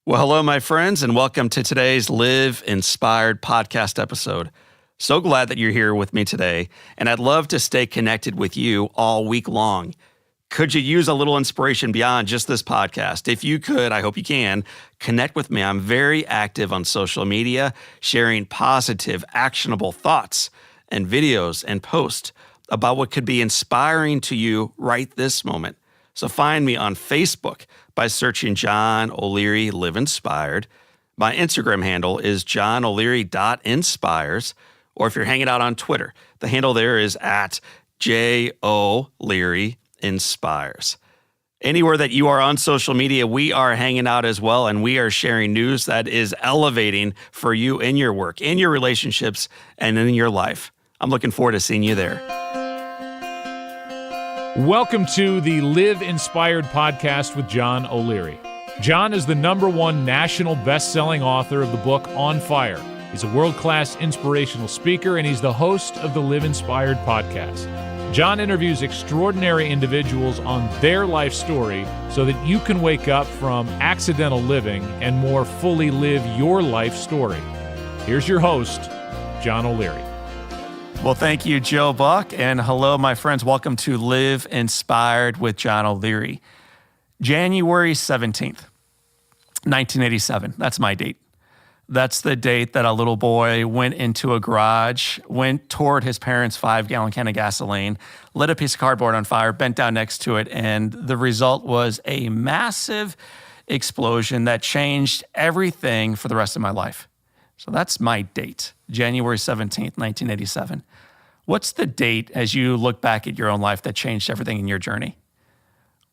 Well, hello, my friends, and welcome to today's Live Inspired podcast episode. So glad that you're here with me today, and I'd love to stay connected with you all week long. Could you use a little inspiration beyond just this podcast? If you could, I hope you can, connect with me. I'm very active on social media, sharing positive, actionable thoughts and videos and posts about what could be inspiring to you right this moment. So find me on Facebook by searching John O'Leary Live Inspired. My Instagram handle is johnoleary.inspires. Or if you're hanging out on Twitter, the handle there is at JOLearyInspires. Anywhere that you are on social media, we are hanging out as well, and we are sharing news that is elevating for you in your work, in your relationships, and in your life. I'm looking forward to seeing you there. Welcome to the Live Inspired podcast with John O'Leary. John is the #1 national best-selling author of the book On Fire. He's a world-class inspirational speaker, and he's the host of the Live Inspired podcast. John interviews extraordinary individuals on their life story so that you can wake up from accidental living and more fully live your life story. Here's your host, John O'Leary. Well, thank you, Joe Buck, and hello, my friends. Welcome to Live Inspired with John O'Leary. January 17th, 1987. That's my date. That's the date that a little boy went into a garage, went toward his parents' 5-gallon can of gasoline, lit a piece of cardboard on fire, bent down next to it, and the result was a massive explosion that changed everything for the rest of my life. So that's my date, January 17th, 1987. What's the date as you look back at your own life that changed everything in your journey?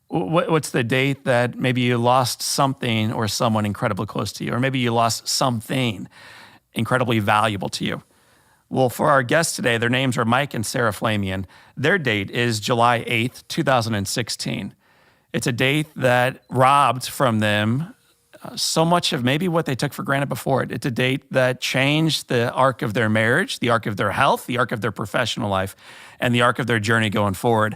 What's the date that maybe you lost something or someone incredibly close to you, or maybe you lost something incredibly valuable to you? Well, for our guests today, their names are Mike and Sarah Flamion. Their date is July 8th, 2016. It's a date that robbed from them so much of maybe what they took for granted before it. It's a date that changed the arc of their marriage, the arc of their health, the arc of their professional life, and the arc of their journey going forward.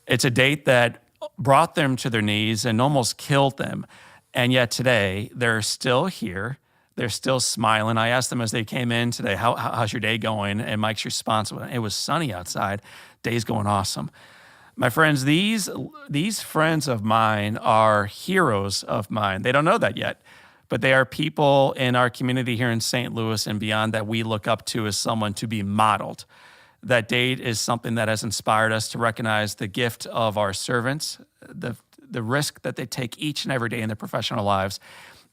It's a date that brought them to their knees and almost killed them. And yet today, they're still here. They're still smiling. I asked them as they came in today, how's your day going? And Mike's response was, it was sunny outside. Day's going awesome. My friends, these friends of mine are heroes of mine. They don't know that yet, but they are people in our community here in St. Louis and beyond that we look up to as someone to be modeled. That date is something that has inspired us to recognize the gift of our servants, the risk that they take each and every day in their professional lives,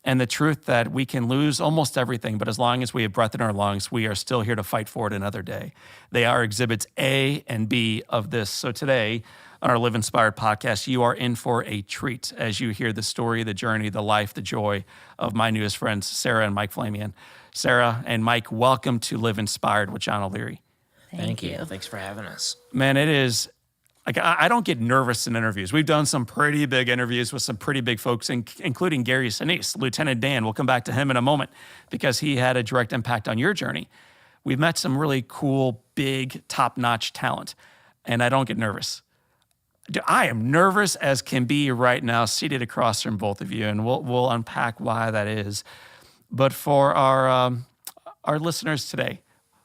and the truth that we can lose almost everything, but as long as we have breath in our lungs, we are still here to fight for it another day. They are exhibits A and B of this. So today, on our Live Inspired podcast, you are in for a treat as you hear the story, the journey, the life, the joy of my newest friends, Sarah and Mike Flamion. Sarah and Mike, welcome to Live Inspired with John O'Leary. Thank you. Thanks for having us. Man, it is, like, I don't get nervous in interviews. We've done some pretty big interviews with some pretty big folks, including Gary Sinise, Lieutenant Dan. We'll come back to him in a moment because he had a direct impact on your journey. We've met some really cool, big, top-notch talent, and I don't get nervous. I am nervous as can be right now, seated across from both of you, and we'll unpack why that is. But for our listeners today,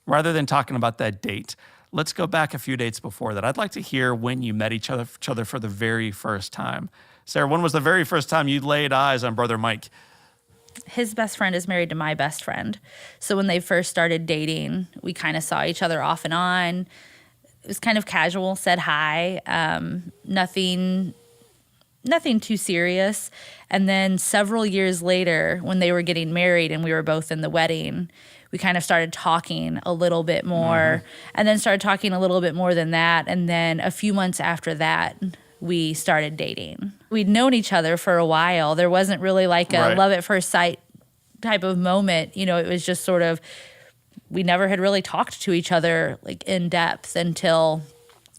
rather than talking about that date, let's go back a few dates before that. I'd like to hear when you met each other for the very first time. Sarah, when was the very first time you laid eyes on Brother Mike? His best friend is married to my best friend. So when they first started dating, we kind of saw each other off and on. It was kind of casual, said hi, nothing too serious. And then several years later, when they were getting married and we were both in the wedding, we kind of started talking a little bit more, and then started talking a little bit more than that. And then a few months after that, we started dating. We'd known each other for a while. There wasn't really like a love at first sight type of moment. You know, it was just sort of, we never had really talked to each other like in depth until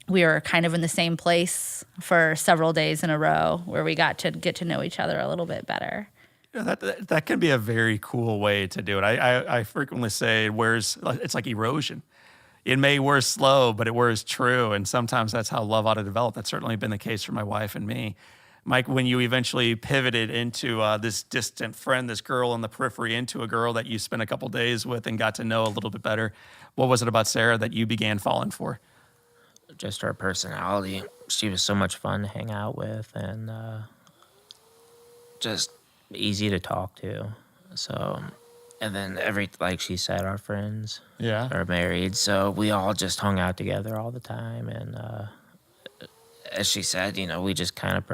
we were kind of in the same place for several days in a row where we got to get to know each other a little bit better. Yeah, that can be a very cool way to do it. I frequently say it's like erosion. It may wear slow, but it wears true. And sometimes that's how love ought to develop. That's certainly been the case for my wife and me. Mike, when you eventually pivoted into this distant friend, this girl on the periphery, into a girl that you spent a couple days with and got to know a little bit better, what was it about Sarah that you began falling for? Just her personality. She was so much fun to hang out with and just easy to talk to. So, and then like she said, our friends are married, so we all just hung out together all the time. And as she said, we just kind of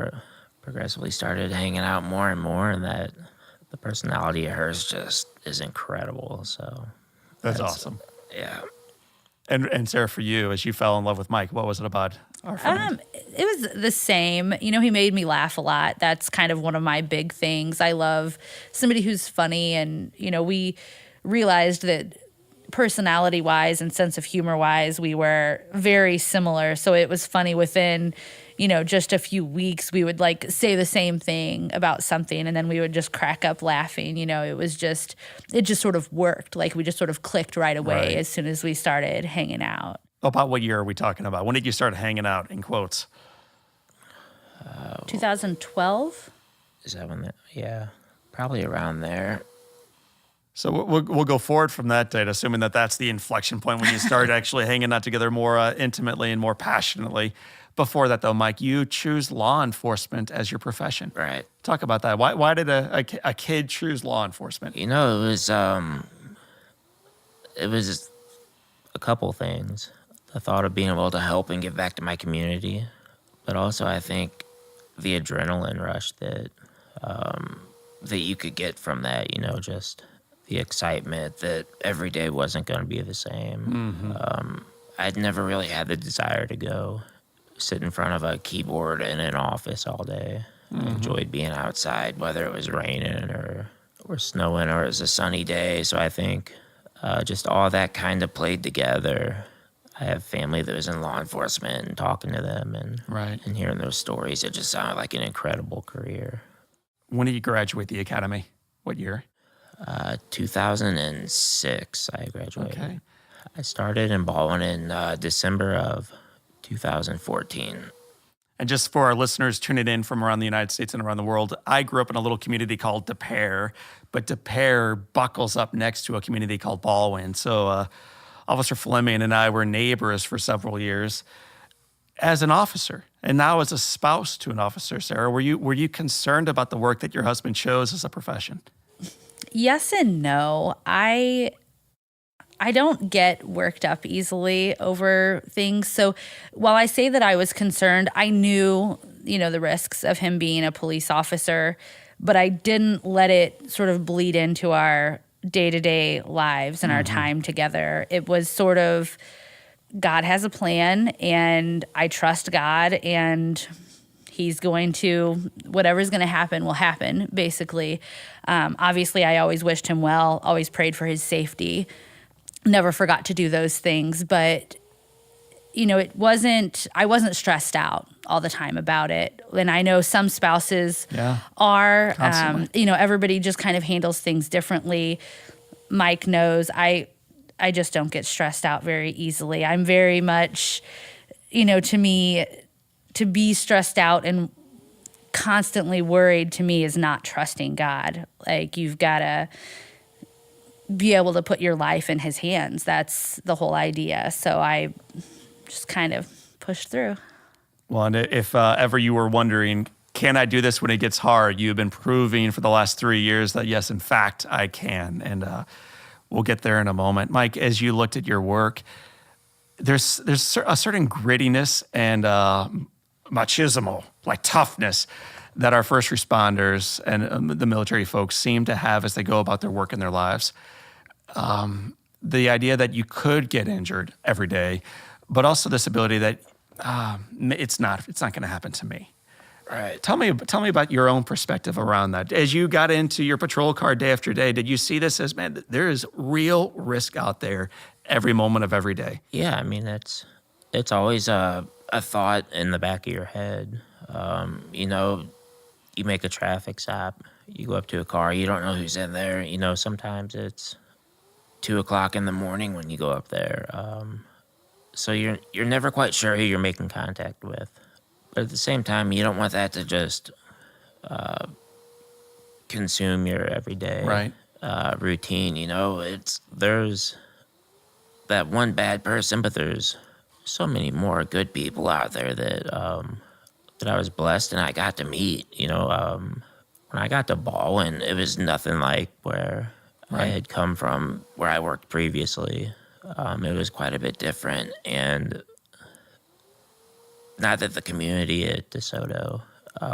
progressively started hanging out more and more, and that the personality of hers just is incredible. So That's awesome. Yeah. And Sarah, for you, as you fell in love with Mike, what was it about our friend? It was the same. He made me laugh a lot. That's kind of one of my big things. I love somebody who's funny, and we realized that personality-wise and sense of humor-wise, we were very similar. So it was funny within, just a few weeks, we would like say the same thing about something, and then we would just crack up laughing. It just sort of worked. Like we just sort of clicked right away as soon as we started hanging out. About what year are we talking about? When did you start hanging out, in quotes? 2012? Is that when? Yeah, probably around there. So we'll go forward from that date, assuming that that's the inflection point when you started actually hanging out together more intimately and more passionately. Before that, though, Mike, you choose law enforcement as your profession. Right. Talk about that. Why did a kid choose law enforcement? It was a couple things. The thought of being able to help and give back to my community, but also I think the adrenaline rush that you could get from that. Just the excitement that every day wasn't going to be the same. I'd never really had the desire to go sit in front of a keyboard in an office all day. I enjoyed being outside, whether it was raining or snowing or it was a sunny day. So I think just all that kind of played together. I have family that was in law enforcement, and talking to them and hearing those stories, it just sounded like an incredible career. When did you graduate the academy? What year? 2006, I graduated. Okay. I started in Baldwin in December of 2014. And just for our listeners tuning in from around the United States and around the world, I grew up in a little community called De Pere, but De Pere buckles up next to a community called Baldwin. So Officer Flamion and I were neighbors for several years. As an officer, and now as a spouse to an officer, Sarah, were you concerned about the work that your husband chose as a profession? Yes and no. I don't get worked up easily over things. So while I say that I was concerned, I knew, the risks of him being a police officer, but I didn't let it sort of bleed into our day-to-day lives and our time together. It was sort of, God has a plan, and I trust God, and he's going to, whatever's going to happen will happen, basically. Obviously, I always wished him well, always prayed for his safety, never forgot to do those things. But, I wasn't stressed out all the time about it. And I know some spouses are, everybody just kind of handles things differently. Mike knows I just don't get stressed out very easily. I'm very much, to me, to be stressed out and constantly worried, to me, is not trusting God. Like, you've got to be able to put your life in his hands. That's the whole idea. So I just kind of pushed through. Well, and if ever you were wondering, can I do this when it gets hard? You've been proving for the last 3 years that, yes, in fact, I can. And we'll get there in a moment. Mike, as you looked at your work, there's a certain grittiness and machismo, like toughness, that our first responders and the military folks seem to have as they go about their work in their lives. The idea that you could get injured every day, but also this ability that it's not going to happen to me. Right. Tell me about your own perspective around that. As you got into your patrol car day after day, did you see this as, man, there is real risk out there every moment of every day? Yeah, I mean, it's always a thought in the back of your head. You make a traffic stop, you go up to a car, you don't know who's in there. Sometimes it's 2:00 in the morning when you go up there. So you're never quite sure who you're making contact with. But at the same time, you don't want that to just consume your everyday Right. routine. There's that one bad person, but there's so many more good people out there that I was blessed and I got to meet. When I got to Baldwin, it was nothing like where I Right. had come from, where I worked previously. It was quite a bit different, and not that the community at DeSoto,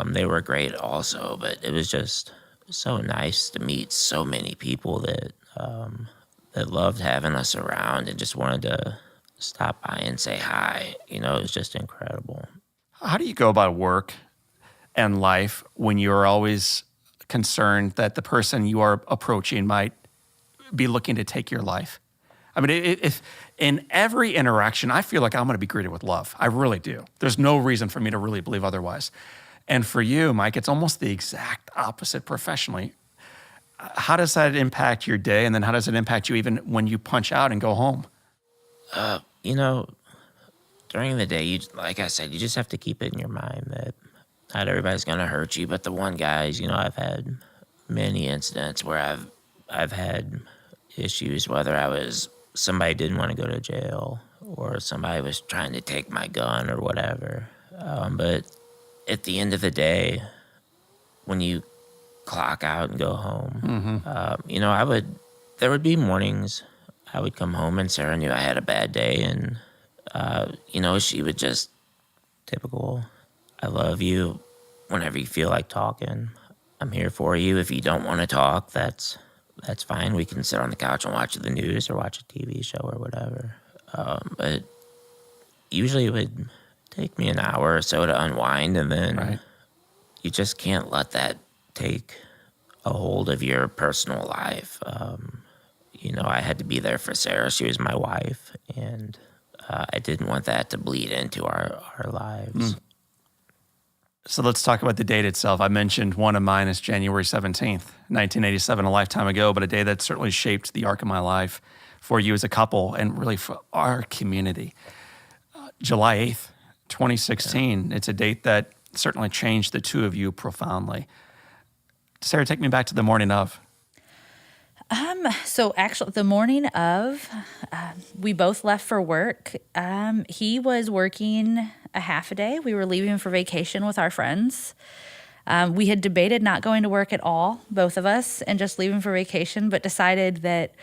they were great also, but it was just so nice to meet so many people that loved having us around and just wanted to stop by and say hi. It was just incredible. How do you go about work and life when you're always concerned that the person you are approaching might be looking to take your life? I mean, if in every interaction, I feel like I'm going to be greeted with love. I really do. There's no reason for me to really believe otherwise. And for you, Mike, it's almost the exact opposite professionally. How does that impact your day? And then how does it impact you even when you punch out and go home? You know, during the day, like I said, you just have to keep it in your mind that not everybody's going to hurt you. But the one guys, I've had many incidents where I've had issues, whether somebody didn't want to go to jail or somebody was trying to take my gun or whatever. But at the end of the day, when you clock out and go home, there would be mornings I would come home and Sarah knew I had a bad day, and she would just, typical, I love you. Whenever you feel like talking, I'm here for you. If you don't want to talk, that's fine. We can sit on the couch and watch the news or watch a TV show or whatever. But usually it would take me an hour or so to unwind, and then Right. you just can't let that take a hold of your personal life. I had to be there for Sarah. She was my wife, and I didn't want that to bleed into our lives. So let's talk about the date itself. I mentioned one of mine is January 17th, 1987, a lifetime ago, but a day that certainly shaped the arc of my life for you as a couple and really for our community. July 8th, 2016, It's a date that certainly changed the two of you profoundly. Sarah, take me back to the morning of. So actually, the morning of, we both left for work. He was working a half a day. We were leaving for vacation with our friends. We had debated not going to work at all, both of us, and just leaving for vacation, but decided that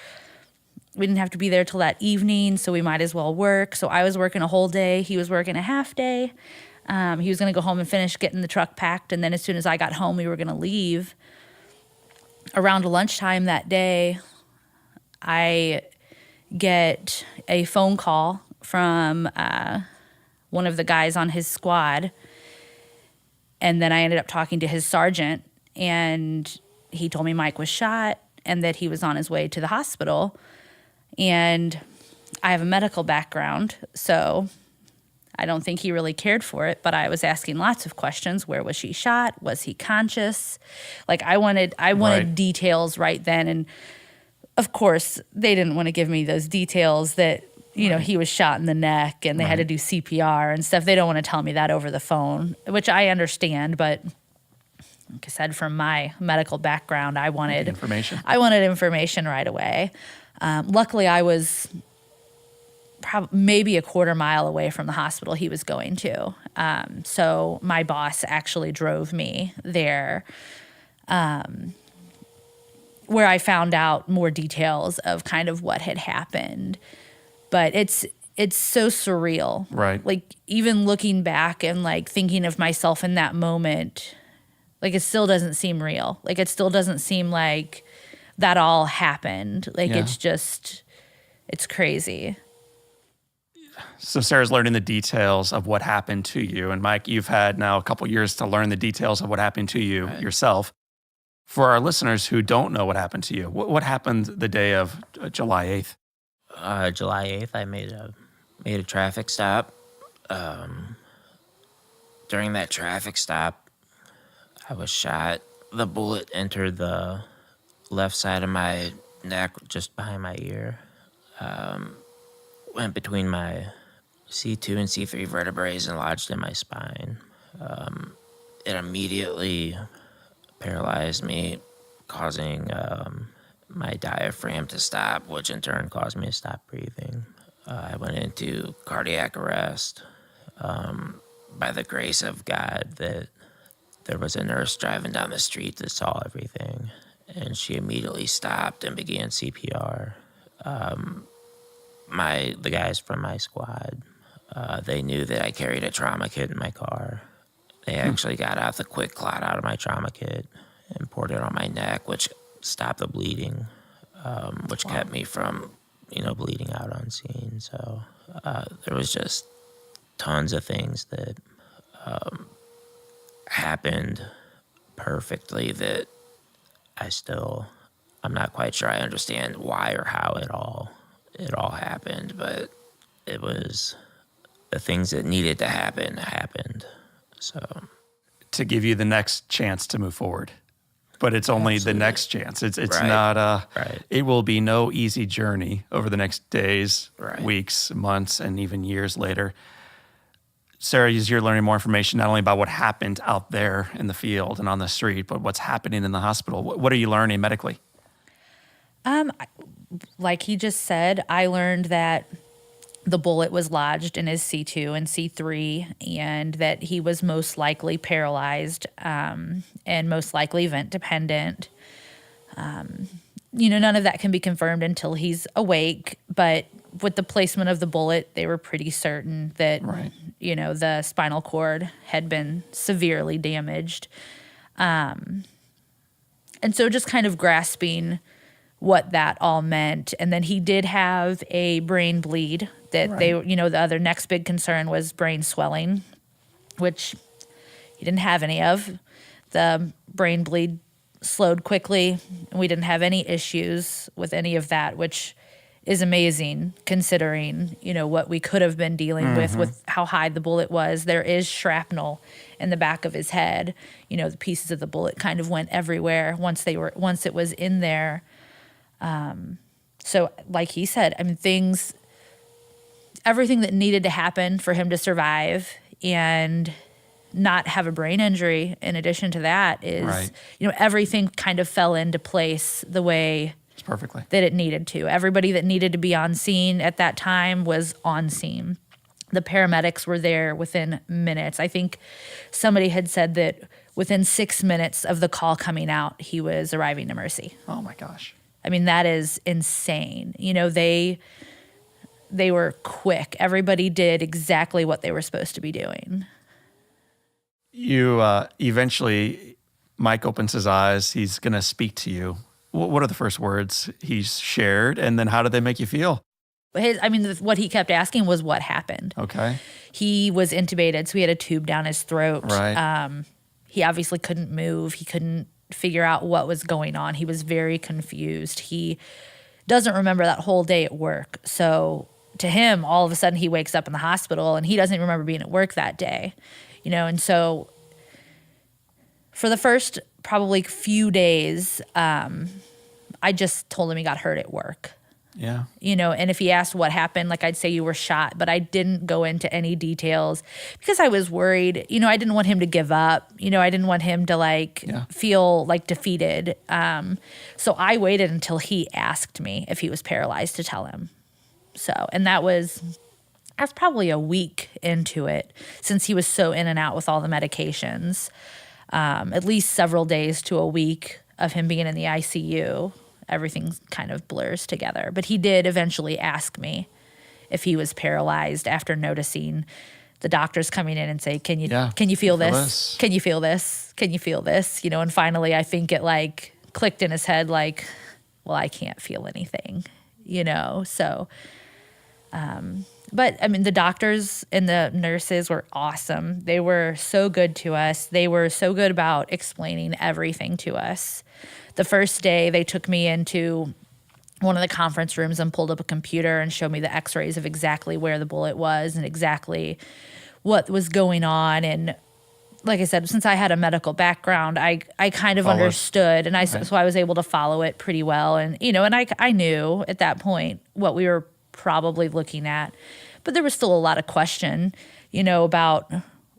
we didn't have to be there till that evening, so we might as well work. So I was working a whole day. He was working a half day. He was going to go home and finish getting the truck packed, and then as soon as I got home, we were going to leave. Around lunchtime that day, I get a phone call from one of the guys on his squad, and then I ended up talking to his sergeant, and he told me Mike was shot and that he was on his way to the hospital. And I have a medical background, so I don't think he really cared for it, but I was asking lots of questions. Where was she shot? Was he conscious? Like I wanted Right. details right then. And of course, they didn't want to give me those details that, he was shot in the neck and they had to do CPR and stuff. They don't want to tell me that over the phone, which I understand. But like I said, from my medical background, I wanted Information. information right away. Luckily, I was maybe a quarter mile away from the hospital he was going to. So my boss actually drove me there, where I found out more details of kind of what had happened. But it's so surreal. Right. Like even looking back and like thinking of myself in that moment, like it still doesn't seem real. Like it still doesn't seem like that all happened. Like Yeah. it's crazy. So Sarah's learning the details of what happened to you. And Mike, you've had now a couple years to learn the details of what happened to you yourself. For our listeners who don't know what happened to you, what happened the day of July 8th? July 8th, I made a traffic stop. During that traffic stop, I was shot. The bullet entered the left side of my neck, just behind my ear. Went between my C2 and C3 vertebrae and lodged in my spine. It immediately paralyzed me, causing my diaphragm to stop, which in turn caused me to stop breathing. I went into cardiac arrest. By the grace of God, that there was a nurse driving down the street that saw everything, and she immediately stopped and began CPR. The guys from my squad, they knew that I carried a trauma kit in my car. They actually got out the quick clot out of my trauma kit and poured it on my neck, which stopped the bleeding, which kept me from, bleeding out on scene. So there was just tons of things that happened perfectly that I'm not quite sure I understand why or how it all happened, but it was the things that needed to happen happened. So To give you the next chance to move forward. But it's only Absolutely. the next chance. It's Right. not Right. it will be no easy journey over the next days, Right. weeks, months, and even years later. Sarah, as you're learning more information, not only about what happened out there in the field and on the street, but what's happening in the hospital. What are you learning medically? Like he just said, I learned that the bullet was lodged in his C2 and C3, and that he was most likely paralyzed and most likely vent dependent. None of that can be confirmed until he's awake, but with the placement of the bullet, they were pretty certain that, Right. The spinal cord had been severely damaged. And so just kind of grasping what that all meant. And then he did have a brain bleed that Right. the other next big concern was brain swelling, which he didn't have any of. The brain bleed slowed quickly, and we didn't have any issues with any of that, which is amazing considering, what we could have been dealing with how high the bullet was. There is shrapnel in the back of his head. The pieces of the bullet kind of went everywhere once it was in there. So like he said, everything that needed to happen for him to survive and not have a brain injury in addition to that is, Right. Everything kind of fell into place the way It's perfectly. that it needed to. Everybody that needed to be on scene at that time was on scene. The paramedics were there within minutes. I think somebody had said that within 6 minutes of the call coming out, he was arriving to Mercy. Oh my gosh. That is insane. They were quick. Everybody did exactly what they were supposed to be doing. You eventually, Mike opens his eyes. He's going to speak to you. What are the first words he's shared? And then how did they make you feel? What he kept asking was what happened. Okay. He was intubated, so he had a tube down his throat. Right. He obviously couldn't move. He couldn't figure out what was going on. He was very confused. He doesn't remember that whole day at work. So to him, all of a sudden he wakes up in the hospital and he doesn't even remember being at work that day. And so for the first probably few days, I just told him he got hurt at work. Yeah. And if he asked what happened, like I'd say you were shot, but I didn't go into any details because I was worried. I didn't want him to give up. I didn't want him to feel like defeated. So I waited until he asked me if he was paralyzed to tell him. So, and I was probably a week into it since he was so in and out with all the medications, at least several days to a week of him being in the ICU. Everything kind of blurs together. But he did eventually ask me if he was paralyzed after noticing the doctors coming in and say, can you feel this? Can you feel this? Can you feel this? And finally I think it clicked in his head well, I can't feel anything, so but the doctors and the nurses were awesome. They were so good to us. They were so good about explaining everything to us. The first day they took me into one of the conference rooms and pulled up a computer and showed me the x-rays of exactly where the bullet was and exactly what was going on. And like I said, since I had a medical background, I kind of understood, and so I was able to follow it pretty well. And, and I knew at that point what we were probably looking at, but there was still a lot of question, about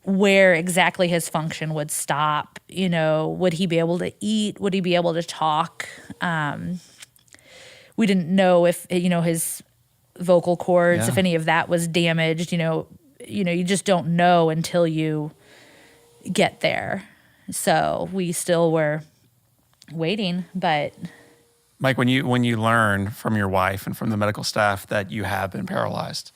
where exactly his function would stop. Would he be able to eat? Would he be able to talk? We didn't know if, his vocal cords, if any of that was damaged. You just don't know until you get there. So we still were waiting, but Mike, when you learn from your wife and from the medical staff that you have been paralyzed,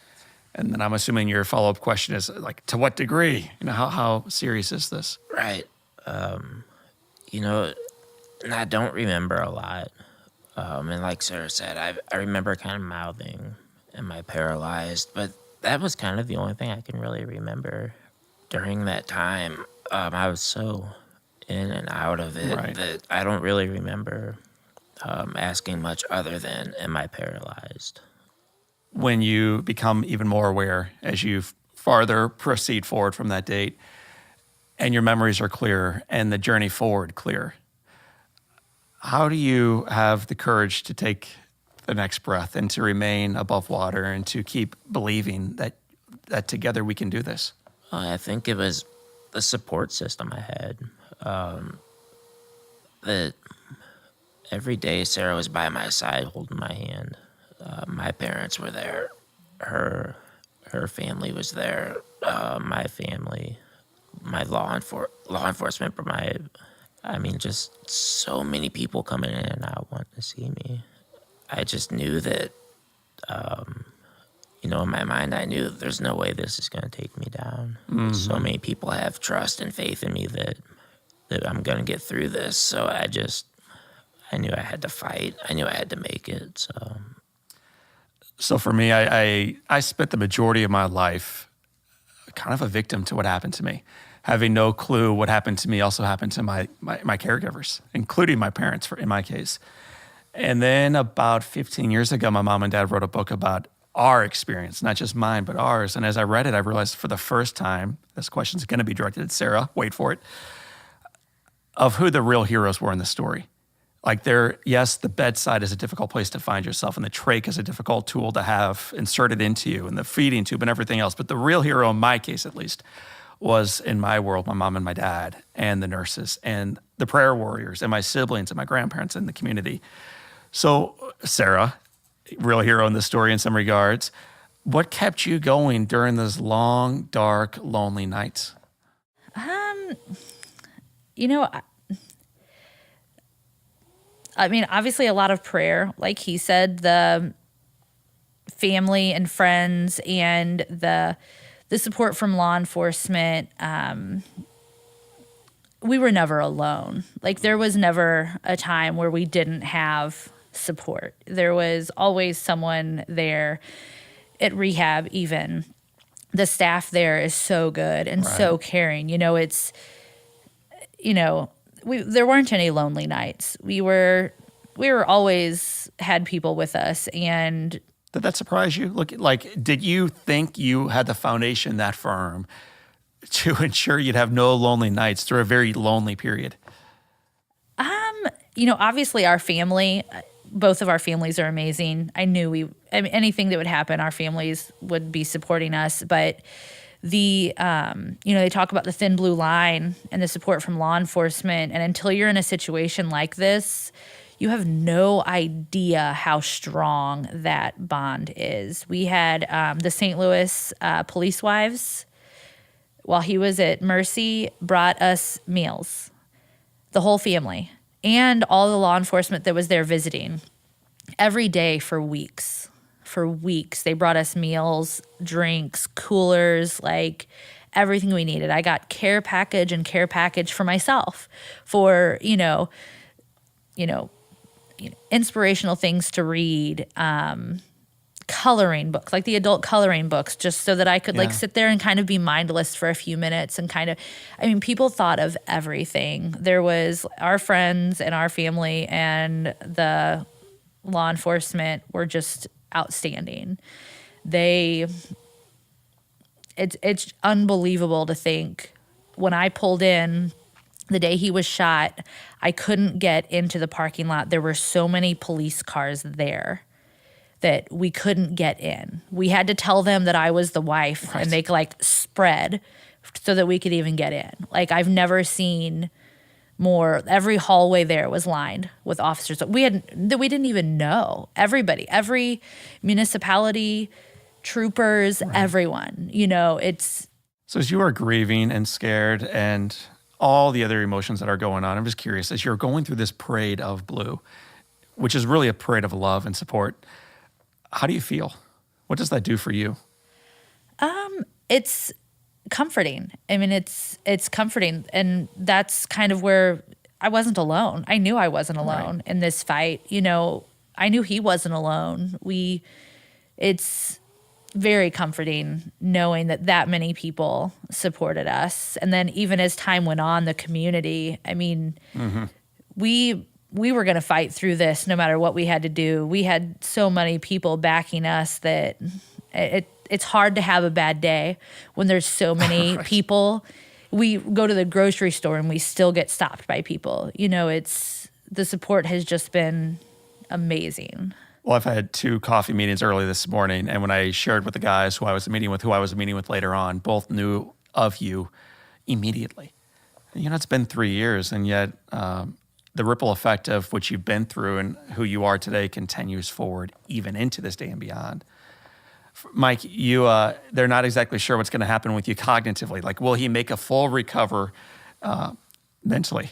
and then I'm assuming your follow-up question is like, to what degree? How serious is this? Right. And I don't remember a lot. And like Sarah said, I remember kind of mouthing, am I paralyzed? But that was kind of the only thing I can really remember during that time. I was so in and out of it that I don't really remember asking much other than, am I paralyzed? When you become even more aware as you farther proceed forward from that date and your memories are clear and the journey forward clear, how do you have the courage to take the next breath and to remain above water and to keep believing that together we can do this? I think it was the support system I had. That every day Sarah was by my side holding my hand. My parents were there. Her family was there. My family, my law enforcement, just so many people coming in and out wanting to see me. I just knew that, in my mind, I knew there's no way this is going to take me down. Mm-hmm. So many people have trust and faith in me that I'm going to get through this. So I knew I had to fight. I knew I had to make it. So for me, I spent the majority of my life kind of a victim to what happened to me. Having no clue what happened to me also happened to my caregivers, including my parents in my case. And then about 15 years ago, my mom and dad wrote a book about our experience, not just mine, but ours. And as I read it, I realized for the first time, this question's going to be directed at Sarah, wait for it, of who the real heroes were in the story. Like yes, the bedside is a difficult place to find yourself, and the trach is a difficult tool to have inserted into you, and the feeding tube and everything else. But the real hero, in my case at least, was in my world, my mom and my dad, and the nurses, and the prayer warriors, and my siblings, and my grandparents, and the community. So, Sarah, real hero in this story in some regards, what kept you going during those long, dark, lonely nights? Obviously a lot of prayer, like he said, the family and friends and the support from law enforcement. We were never alone. Like, there was never a time where we didn't have support. There was always someone there at rehab. Even the staff there is so good and so caring. There weren't any lonely nights. We were always had people with us. And did that surprise you? Did you think you had the foundation that firm to ensure you'd have no lonely nights through a very lonely period? Obviously our family, both of our families are amazing. I knew anything that would happen, our families would be supporting us. But they talk about the thin blue line and the support from law enforcement. And until you're in a situation like this, you have no idea how strong that bond is. We had the St. Louis police wives, while he was at Mercy, brought us meals, the whole family, and all the law enforcement that was there visiting every day for weeks. For weeks, they brought us meals, drinks, coolers, like everything we needed. I got care package for myself, for inspirational things to read, coloring books, like the adult coloring books, just so that I could sit there and kind of be mindless for a few minutes and people thought of everything. There was our friends and our family, and the law enforcement were just outstanding. It's unbelievable to think, when I pulled in the day he was shot, I couldn't get into the parking lot. There were so many police cars there that we couldn't get in. We had to tell them that I was the wife, and they spread so that we could even get in. Like, I've never seen more. Every hallway there was lined with officers that we didn't even know. Everybody, every municipality, troopers, everyone. It's So as you are grieving and scared and all the other emotions that are going on, I'm just curious, as you're going through this parade of blue, which is really a parade of love and support, how do you feel? What does that do for you? it's comforting. I mean, it's comforting, and that's kind of where I wasn't alone. I knew I wasn't alone in this fight. I knew he wasn't alone. It's very comforting knowing that many people supported us. And then even as time went on, the community, I mean, we were going to fight through this no matter what we had to do. We had so many people backing us that it's hard to have a bad day when there's so many people. We go to the grocery store and we still get stopped by people. The support has just been amazing. Well, I've had 2 coffee meetings early this morning, and when I shared with the guys who I was meeting with later on, both knew of you immediately. It's been 3 years, and yet the ripple effect of what you've been through and who you are today continues forward even into this day and beyond. Mike, they're not exactly sure what's going to happen with you cognitively. Like, will he make a full recover mentally?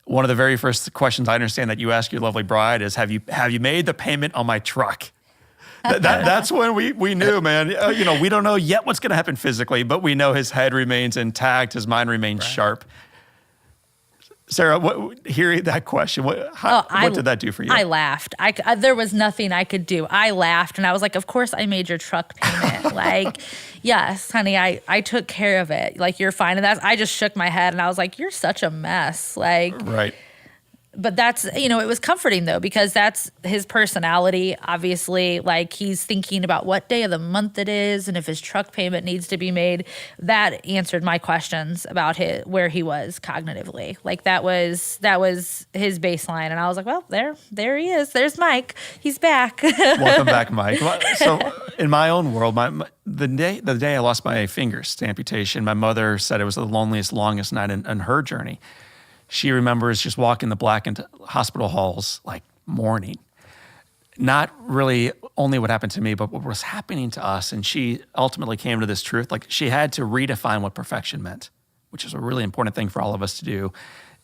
One of the very first questions I understand that you ask your lovely bride is, have you made the payment on my truck? That's when we knew, man. We don't know yet what's going to happen physically, but we know his head remains intact, his mind remains sharp. Sarah, hearing that question, what did that do for you? I laughed. There was nothing I could do. I laughed, and I was like, of course I made your truck payment. Like, yes, honey, I took care of it. Like, you're fine. And I just shook my head, and I was like, you're such a mess. Like, right. But that's, it was comforting though, because that's his personality. Obviously, like, he's thinking about what day of the month it is and if his truck payment needs to be made. That answered my questions about where he was cognitively. Like, that was his baseline. And I was like, well, there he is. There's Mike. He's back. Welcome back, Mike. So in my own world, the day I lost my fingers to amputation, my mother said it was the longest night in her journey. She remembers just walking the blackened hospital halls, like, mourning. Not really only what happened to me, but what was happening to us. And she ultimately came to this truth. Like, she had to redefine what perfection meant, which is a really important thing for all of us to do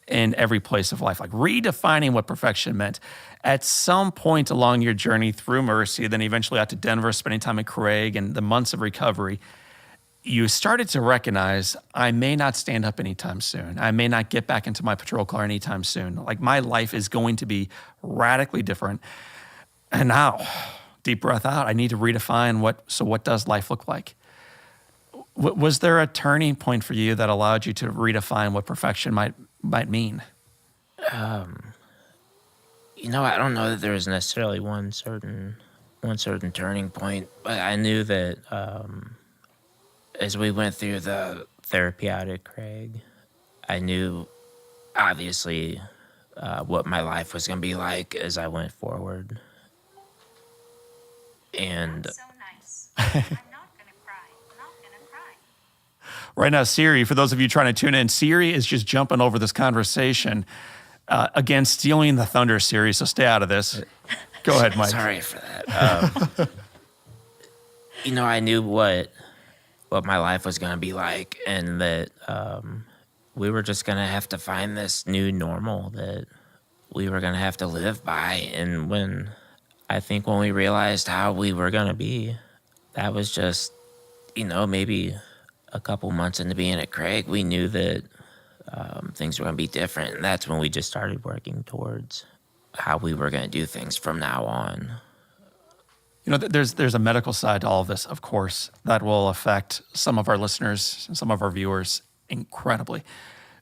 in every place of life. Like, redefining what perfection meant. At some point along your journey through Mercy, then eventually out to Denver, spending time at Craig and the months of recovery, you started to recognize, I may not stand up anytime soon. I may not get back into my patrol car anytime soon. Like, my life is going to be radically different. And now, deep breath out, I need to redefine what does life look like? Was there a turning point for you that allowed you to redefine what perfection might mean? I don't know that there was necessarily one certain turning point, but I knew that as we went through the therapy out at Craig, I knew, obviously, what my life was going to be like as I went forward. And so nice. I'm not going to cry. I'm not going to cry. Right now, Siri, for those of you trying to tune in, Siri is just jumping over this conversation. Again, stealing the thunder, Siri, so stay out of this. Go ahead, Mike. Sorry for that. I knew what my life was going to be like, and that we were just going to have to find this new normal that we were going to have to live by. And when we realized how we were going to be, that was just, maybe a couple months into being at Craig, we knew that things were going to be different. And that's when we just started working towards how we were going to do things from now on. There's a medical side to all of this, of course, that will affect some of our listeners and some of our viewers incredibly.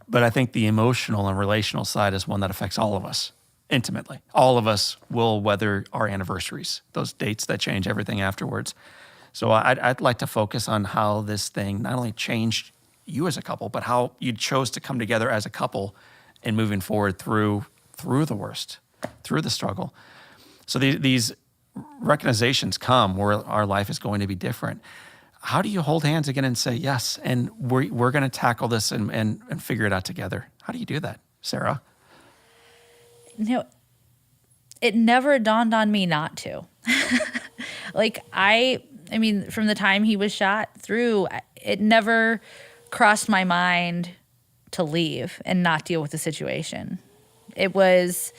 But I think the emotional and relational side is one that affects all of us intimately. All of us will weather our anniversaries, those dates that change everything afterwards. So I'd like to focus on how this thing not only changed you as a couple, but how you chose to come together as a couple and moving forward through the worst, through the struggle. So these recognizations come where our life is going to be different. how do you hold hands again and say, yes, and we're going to tackle this and figure it out together? How do you do that, Sarah? It never dawned on me not to. I mean, from the time he was shot through, it never crossed my mind to leave and not deal with the situation. It was,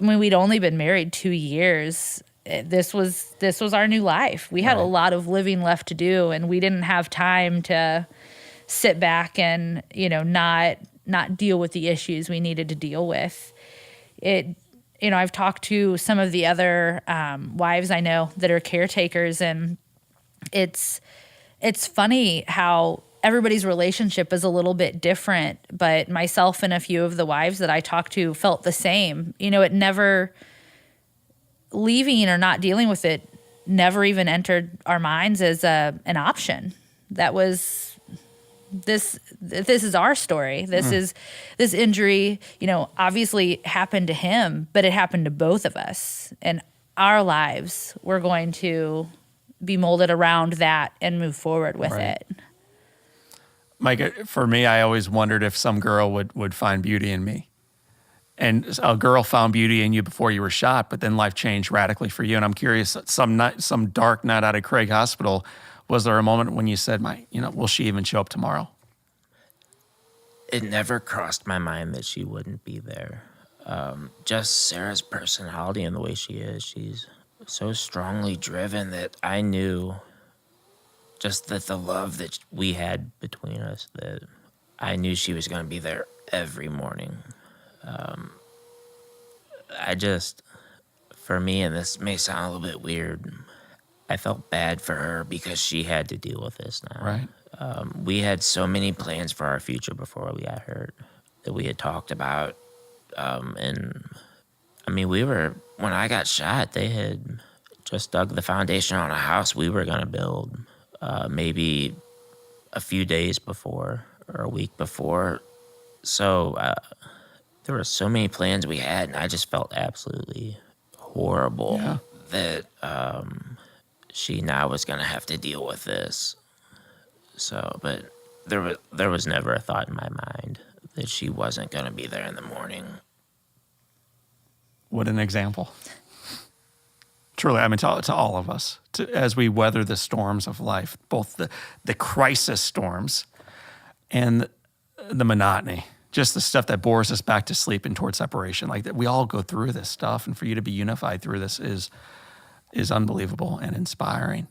we'd only been married 2 years. This was our new life. We had a lot of living left to do, and we didn't have time to sit back and, not deal with the issues we needed to deal with. I've talked to some of the other wives I know that are caretakers, and it's funny how everybody's relationship is a little bit different, but myself and a few of the wives that I talked to felt the same. It never, leaving or not dealing with it never even entered our minds as an option. That was, this is our story. This injury, obviously happened to him, but it happened to both of us, and our lives were going to be molded around that and move forward with it. Mike, for me, I always wondered if some girl would find beauty in me. And a girl found beauty in you before you were shot, but then life changed radically for you. And I'm curious, some dark night out of Craig Hospital, was there a moment when you said, will she even show up tomorrow? It never crossed my mind that she wouldn't be there. Just Sarah's personality and the way she is, she's so strongly driven that I knew just that the love that we had between us, that I knew she was going to be there every morning. For me, and this may sound a little bit weird, I felt bad for her because she had to deal with this now. Right. We had so many plans for our future before we got hurt that we had talked about. And I mean, when I got shot, they had just dug the foundation on a house we were going to build maybe a few days before or a week before. So there were so many plans we had, and I just felt absolutely horrible that she now was going to have to deal with this. So, but there was never a thought in my mind that she wasn't going to be there in the morning. What an example. Truly, I mean, to all of us, as we weather the storms of life, both the crisis storms and the monotony, just the stuff that bores us back to sleep and towards separation. Like that, we all go through this stuff, and for you to be unified through this is unbelievable and inspiring.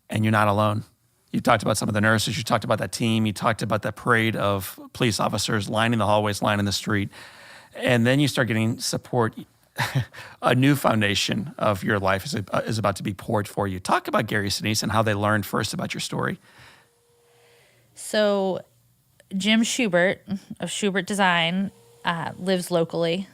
And you're not alone. You talked about some of the nurses. You talked about that team. You talked about that parade of police officers lining the hallways, lining the street. And then you start getting support. A new foundation of your life is about to be poured for you. Talk about Gary Sinise and how they learned first about your story. So Jim Schubert of Schubert Design lives locally,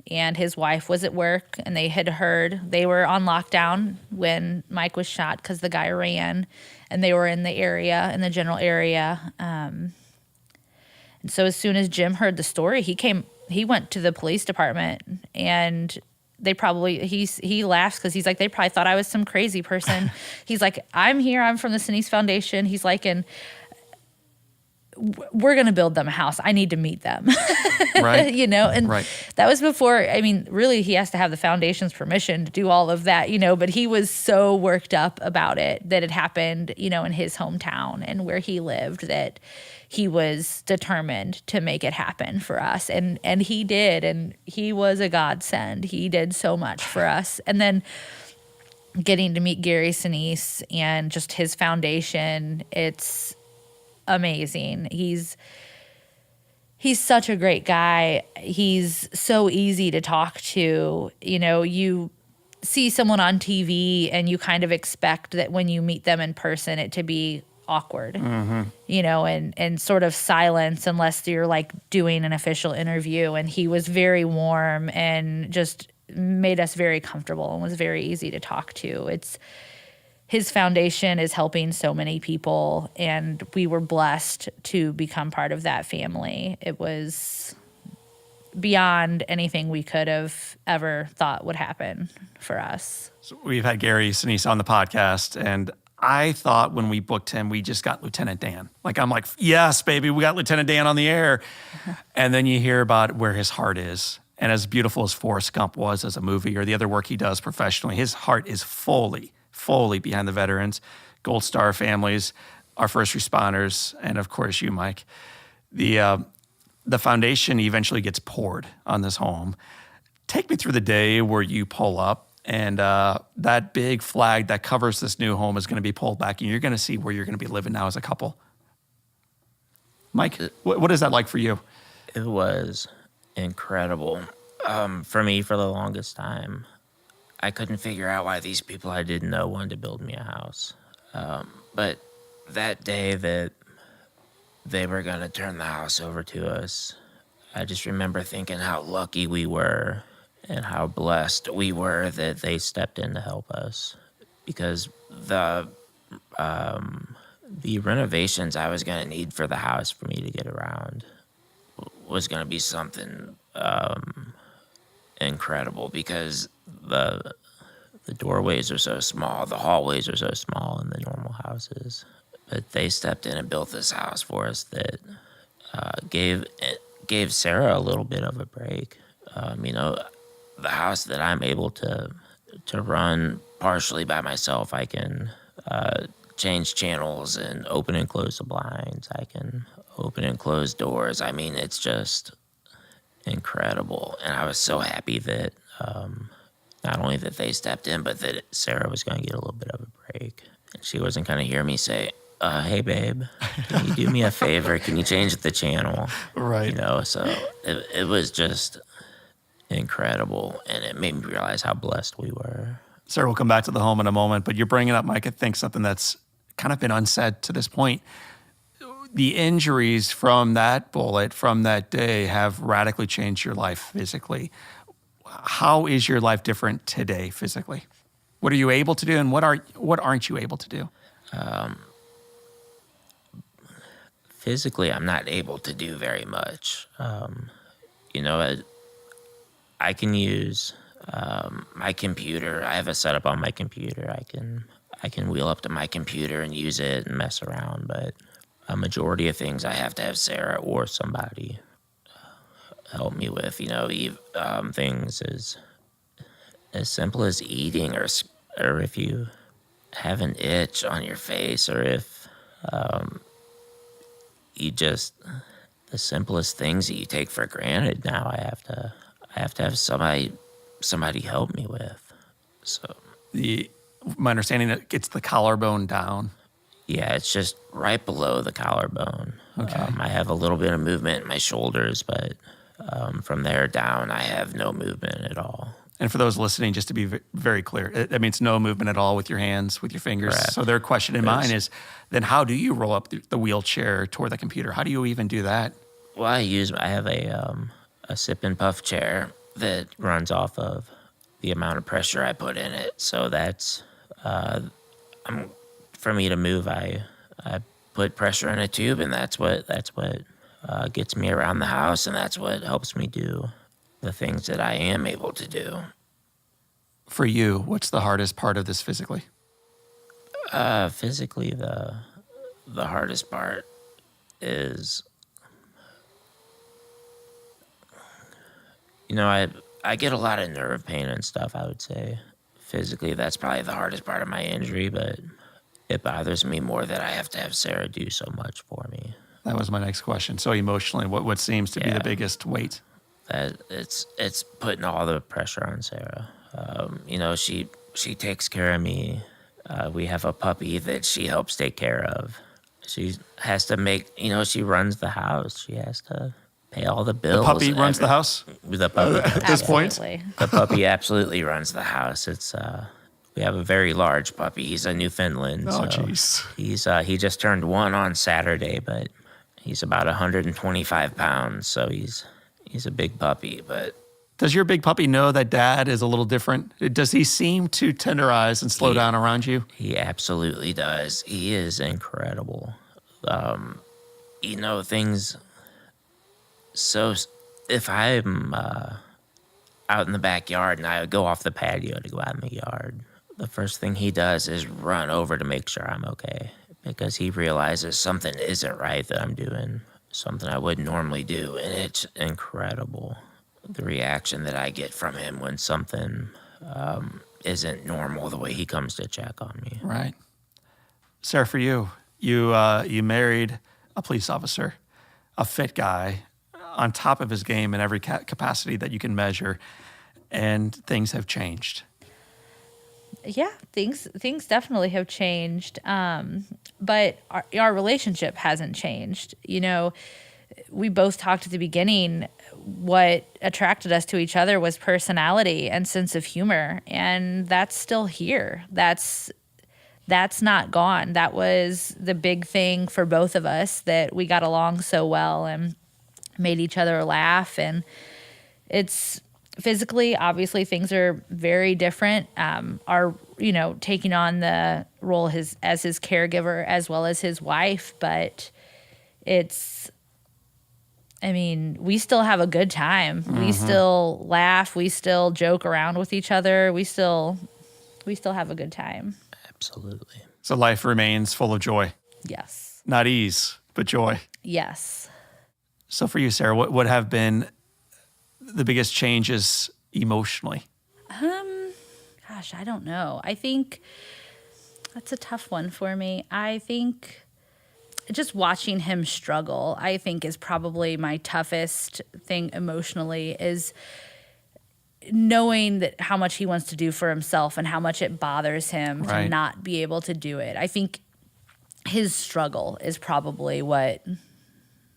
and his wife was at work, and they had heard they were on lockdown when Mike was shot because the guy ran, and they were in the general area. And so as soon as Jim heard the story, he went to the police department, and he laughs because he's like, they probably thought I was some crazy person. He's like, I'm here. I'm from the Sinise Foundation. He's like, and we're going to build them a house. I need to meet them. Right. And that was before, I mean, really he has to have the foundation's permission to do all of that, but he was so worked up about it that it happened, in his hometown and where he lived, that he was determined to make it happen for us. And he did, and he was a godsend. He did so much for us. And then getting to meet Gary Sinise and just his foundation, it's amazing. He's such a great guy. He's so easy to talk to. You see someone on TV and you kind of expect that when you meet them in person, it to be awkward, and sort of silence unless you're like doing an official interview. And he was very warm and just made us very comfortable and was very easy to talk to. His foundation is helping so many people, and we were blessed to become part of that family. It was beyond anything we could have ever thought would happen for us. So we've had Gary Sinise on the podcast, and I thought when we booked him, we just got Lieutenant Dan. Like, I'm like, yes, baby, we got Lieutenant Dan on the air. And then you hear about where his heart is. And as beautiful as Forrest Gump was as a movie or the other work he does professionally, his heart is fully behind the veterans, Gold Star families, our first responders, and of course you, Mike. The foundation eventually gets poured on this home. Take me through the day where you pull up and that big flag that covers this new home is going to be pulled back and you're going to see where you're going to be living now as a couple. Mike, what is that like for you? It was incredible. For me, for the longest time, I couldn't figure out why these people I didn't know wanted to build me a house. But that day that they were going to turn the house over to us, I just remember thinking how lucky we were and how blessed we were that they stepped in to help us. Because the renovations I was going to need for the house for me to get around was going to be something incredible, because the doorways are so small, the hallways are so small in the normal houses. But they stepped in and built this house for us that gave Sarah a little bit of a break. The house that I'm able to run partially by myself, I can change channels and open and close the blinds. I can open and close doors. I mean, it's just incredible. And I was so happy that not only that they stepped in, but that Sarah was going to get a little bit of a break. And she wasn't going to hear me say, hey, babe, can you do me a favor? Can you change the channel? Right. So it was just incredible. And it made me realize how blessed we were. Sarah, we'll come back to the home in a moment, but you're bringing up, Mike, I think something that's kind of been unsaid to this point. The injuries from that bullet, from that day, have radically changed your life physically. How is your life different today physically? What are you able to do, and what aren't you able to do? Physically, I'm not able to do very much. I can use my computer. I have a setup on my computer. I can wheel up to my computer and use it and mess around, but a majority of things I have to have Sarah or somebody help me with. Things as simple as eating, or if you have an itch on your face, or if the simplest things that you take for granted now, I have to have somebody help me with. So My understanding that it's the collarbone down. yeah, it's just right below the collarbone. Okay. I have a little bit of movement in my shoulders, but from there down, I have no movement at all. And for those listening, just to be very clear, that means no movement at all with your hands, with your fingers. Correct. So their question in mine is, then how do you roll up the wheelchair toward the computer? How do you even do that? Well, I have a sip and puff chair that runs off of the amount of pressure I put in it. So that's for me to move, I put pressure in a tube, and that's what gets me around the house, and that's what helps me do the things that I am able to do. For you, what's the hardest part of this physically? Physically, the hardest part is, I get a lot of nerve pain and stuff, I would say. Physically, that's probably the hardest part of my injury, but it bothers me more that I have to have Sarah do so much for me. That was my next question. So emotionally, what seems to be the biggest weight? That it's putting all the pressure on Sarah. She takes care of me. We have a puppy that she helps take care of. She has to she runs the house. She has to pay all the bills. The puppy runs the house? The puppy. At this point? Absolutely. The puppy absolutely runs the house. It's we have a very large puppy. He's a Newfoundland. Oh, jeez. He just turned 1 on Saturday, but he's about 125 pounds, so he's a big puppy. But Does your big puppy know that dad is a little different? Does he seem to tenderize and slow down around you? he absolutely does. He is incredible. Things. So if I'm out in the backyard and I go off the patio to go out in the yard, the first thing he does is run over to make sure I'm okay because he realizes something isn't right that I'm doing, something I wouldn't normally do. And it's incredible, the reaction that I get from him when something isn't normal, the way he comes to check on me. Right. Sarah, for you, you married a police officer, a fit guy, on top of his game in every capacity that you can measure, and things have changed. Yeah, things definitely have changed. But our relationship hasn't changed. You know, we both talked at the beginning, what attracted us to each other was personality and sense of humor. And that's still here. That's not gone. That was the big thing for both of us, that we got along so well and made each other laugh. And it's physically, obviously, things are very different. Taking on the role as his caregiver as well as his wife, but we still have a good time. Mm-hmm. We still laugh. We still joke around with each other. We still have a good time. Absolutely. So life remains full of joy. Yes. Not ease, but joy. Yes. So for you, Sarah, what have been the biggest changes emotionally? Gosh, I don't know. I think that's a tough one for me. I think just watching him struggle, I think, is probably my toughest thing emotionally, is knowing that how much he wants to do for himself and how much it bothers him to not be able to do it. I think his struggle is probably what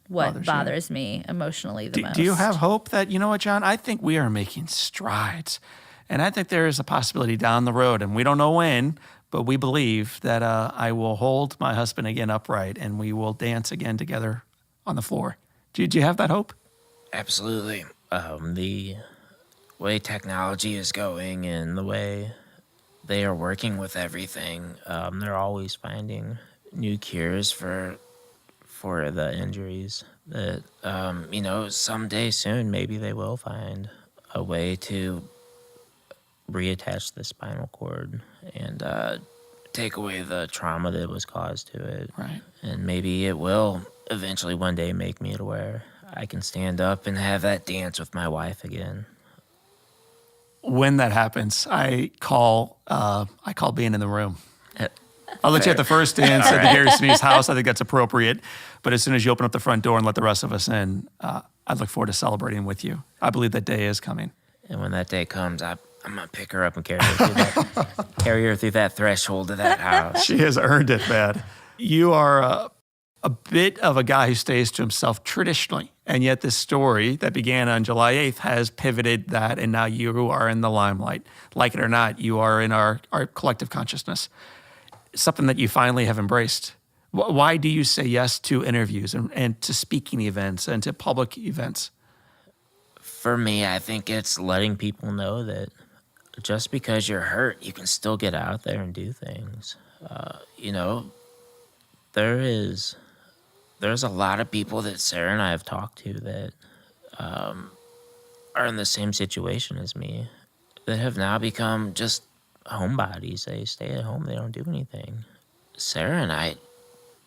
bothers me emotionally the most. Do you have hope that, you know what, John, I think we are making strides. And I think there is a possibility down the road, and we don't know when, but we believe that I will hold my husband again upright and we will dance again together on the floor. Do you have that hope? Absolutely. The way technology is going and the way they are working with everything, they're always finding new cures for the injuries that, someday soon, maybe they will find a way to reattach the spinal cord and take away the trauma that was caused to it. Right. And maybe it will eventually one day make me to where I can stand up and have that dance with my wife again. When that happens, I call being in the room. I'll let you have the first dance at the Gary Sneed's house. I think that's appropriate. But as soon as you open up the front door and let the rest of us in, I look forward to celebrating with you. I believe that day is coming. And when that day comes, I'm going to pick her up and carry her through that threshold of that house. She has earned it, man. You are a bit of a guy who stays to himself traditionally. And yet this story that began on July 8th has pivoted that, and now you are in the limelight. Like it or not, you are in our collective consciousness. Something that you finally have embraced. Why do you say yes to interviews and to speaking events and to public events? For me, I think it's letting people know that just because you're hurt, you can still get out there and do things. There's a lot of people that Sarah and I have talked to that are in the same situation as me, that have now become just homebodies. They stay at home. They don't do anything. Sarah and I,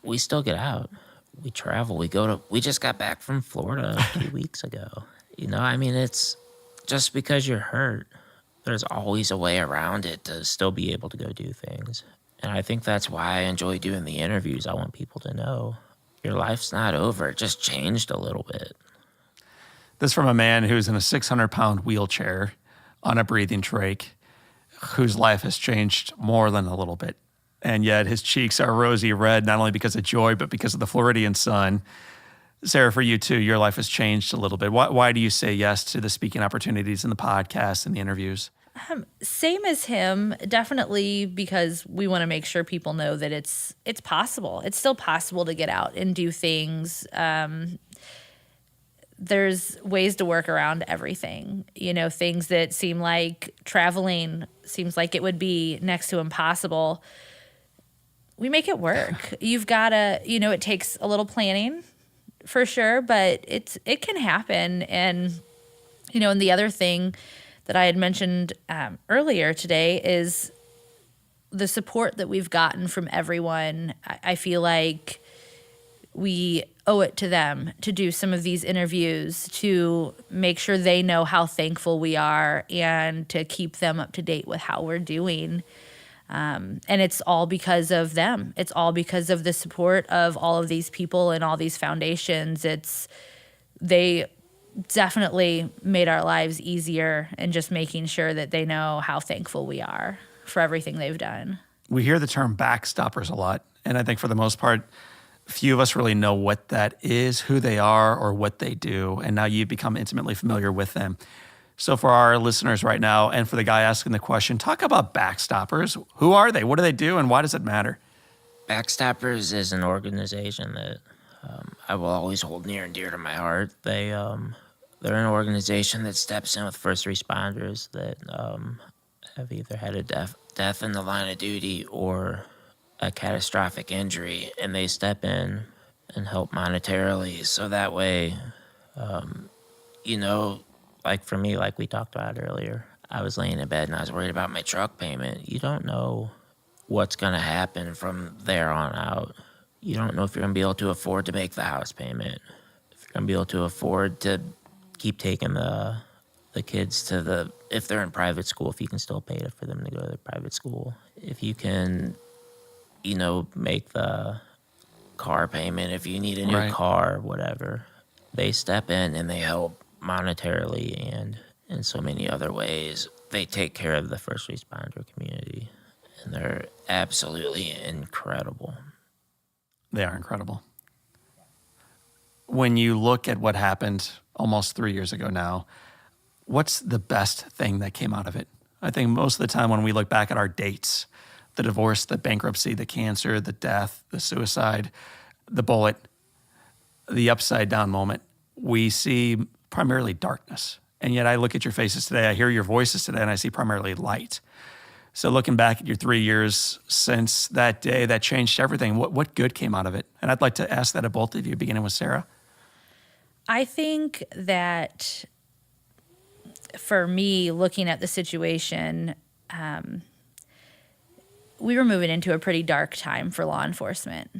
we still get out. We travel. We just got back from Florida 2 weeks ago. It's just because you're hurt, there's always a way around it to still be able to go do things. And I think that's why I enjoy doing the interviews. I want people to know your life's not over. It just changed a little bit. This from a man who's in a 600-pound wheelchair on a breathing trach, whose life has changed more than a little bit. And yet his cheeks are rosy red, not only because of joy, but because of the Floridian sun. Sarah, for you too, your life has changed a little bit. Why do you say yes to the speaking opportunities and the podcasts and the interviews? Same as him, definitely, because we want to make sure people know that it's possible. It's still possible to get out and do things. There's ways to work around everything. Things that seem like traveling seems like it would be next to impossible. We make it work. You've got to, it takes a little planning for sure, but it can happen. And, and the other thing that I had mentioned earlier today is the support that we've gotten from everyone, I feel like we owe it to them to do some of these interviews to make sure they know how thankful we are and to keep them up to date with how we're doing. And it's all because of them. It's all because of the support of all of these people and all these foundations. They definitely made our lives easier, and just making sure that they know how thankful we are for everything they've done. We hear the term backstoppers a lot, and I think for the most part, few of us really know what that is, who they are, or what they do, and now you've become intimately familiar with them. So for our listeners right now, and for the guy asking the question, talk about backstoppers. Who are they? What do they do, and why does it matter? Backstoppers is an organization that I will always hold near and dear to my heart. They're an organization that steps in with first responders that have either had a death in the line of duty or a catastrophic injury, and they step in and help monetarily. So that way, like for me, like we talked about earlier, I was laying in bed and I was worried about my truck payment. You don't know what's going to happen from there on out. You don't know if you're going to be able to afford to make the house payment, if you're going to be able to afford to keep taking the kids if they're in private school, if you can still pay for them to go to the private school, if you can, make the car payment, if you need a new car, whatever. They step in and they help monetarily and in so many other ways. They take care of the first responder community, and they're absolutely incredible. They are incredible. When you look at what happened almost 3 years ago now, what's the best thing that came out of it? I think most of the time when we look back at our dates, the divorce, the bankruptcy, the cancer, the death, the suicide, the bullet, the upside down moment, we see primarily darkness. And yet I look at your faces today, I hear your voices today, and I see primarily light. So looking back at your 3 years since that day, that changed everything. What good came out of it? And I'd like to ask that of both of you, beginning with Sarah. I think that for me, looking at the situation, we were moving into a pretty dark time for law enforcement.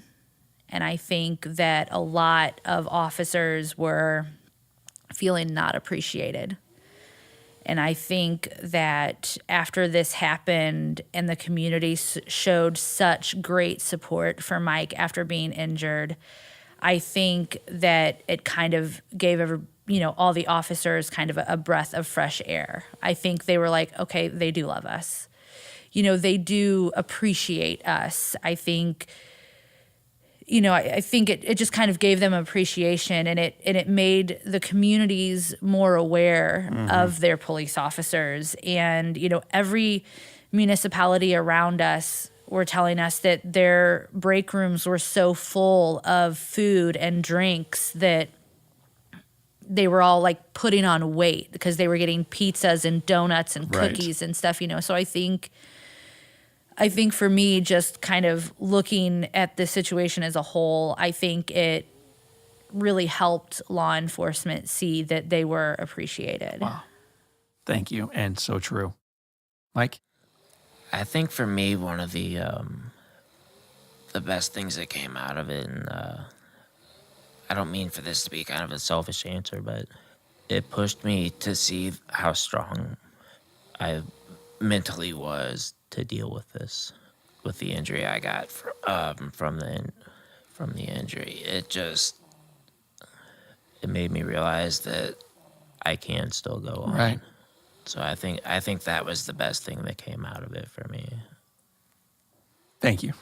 And I think that a lot of officers were feeling not appreciated. And I think that after this happened and the community showed such great support for Mike after being injured, I think that it kind of gave all the officers kind of a breath of fresh air. I think they were like, okay, they do love us. They do appreciate us. I think, I think it just kind of gave them appreciation, and it made the communities more aware of their police officers. And, every municipality around us were telling us that their break rooms were so full of food and drinks that they were all like putting on weight because they were getting pizzas and donuts and cookies and stuff, So I think for me, just kind of looking at the situation as a whole, I think it really helped law enforcement see that they were appreciated. Wow. Thank you. And so true. Mike? I think for me, one of the best things that came out of it, and I don't mean for this to be kind of a selfish answer, but it pushed me to see how strong I mentally was to deal with this, with the injury I got from the injury. It made me realize that I can still go on. Right. So I think that was the best thing that came out of it for me. Thank you.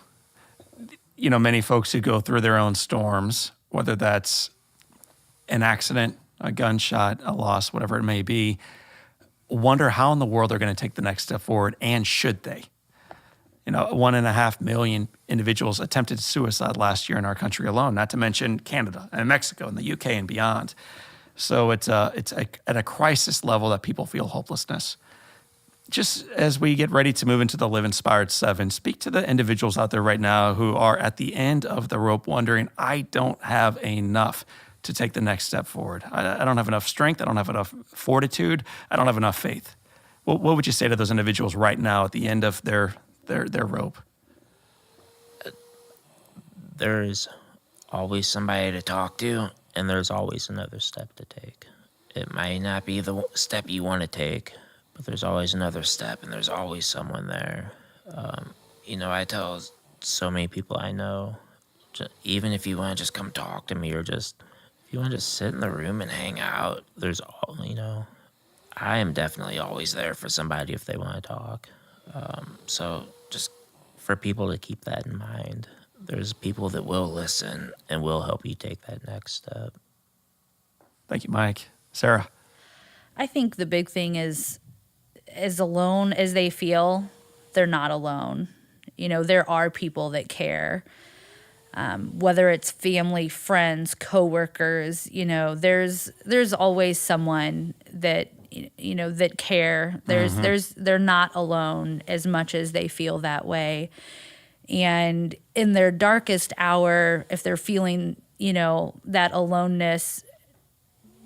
Many folks who go through their own storms, whether that's an accident, a gunshot, a loss, whatever it may be, wonder how in the world they're going to take the next step forward, and should they? 1.5 million individuals attempted suicide last year in our country alone, not to mention Canada and Mexico and the UK and beyond. So it's at a crisis level that people feel hopelessness. Just as we get ready to move into the Live Inspired 7, speak to the individuals out there right now who are at the end of the rope wondering, I don't have enough to take the next step forward. I don't have enough strength. I don't have enough fortitude. I don't have enough faith. What would you say to those individuals right now at the end of their their rope? There's always somebody to talk to, and there's always another step to take. It might not be the step you want to take, but there's always another step, and there's always someone there. I tell so many people I know, even if you want to just come talk to me, or just if you want to just sit in the room and hang out, I am definitely always there for somebody if they want to talk. So just for people to keep that in mind, there's people that will listen and will help you take that next step. Thank you, Mike. Sarah? I think the big thing is, as alone as they feel, they're not alone. There are people that care, whether it's family, friends, coworkers. There's always someone that that care. They're not alone as much as they feel that way. And in their darkest hour, if they're feeling that aloneness,